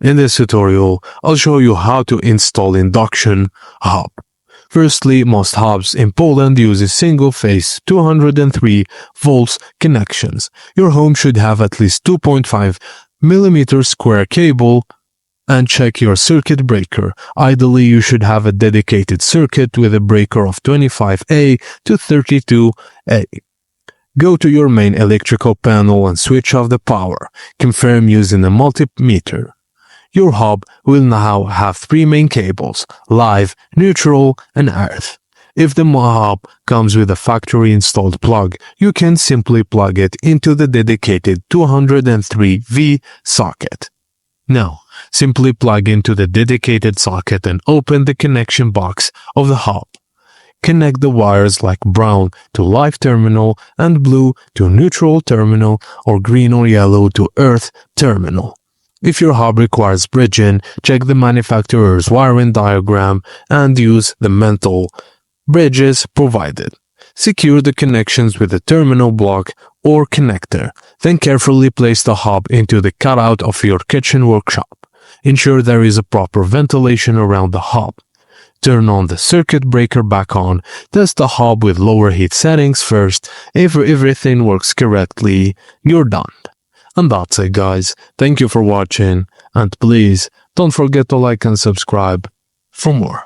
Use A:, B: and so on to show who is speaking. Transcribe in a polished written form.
A: In this tutorial, I'll show you how to install induction hob. Firstly, most hobs in Poland use a single-phase 203 volts connections. Your home should have at least 2.5 mm square cable, and check your circuit breaker. Ideally, you should have a dedicated circuit with a breaker of 25A to 32A. Go to your main electrical panel and switch off the power. Confirm using a multimeter. Your hob will now have three main cables: live, neutral, and earth. If the hob comes with a factory installed plug, you can simply plug it into the dedicated 203V socket. Now, simply plug into the dedicated socket and open the connection box of the hob. Connect the wires like brown to live terminal and blue to neutral terminal, or green or yellow to earth terminal. If your hob requires bridging, check the manufacturer's wiring diagram and use the metal bridges provided. Secure the connections with a terminal block or connector. Then carefully place the hob into the cutout of your kitchen workshop. Ensure there is a proper ventilation around the hob. Turn on the circuit breaker back on. Test the hob with lower heat settings first. If everything works correctly, you're done. And that's it, guys. Thank you for watching, and please don't forget to like and subscribe for more.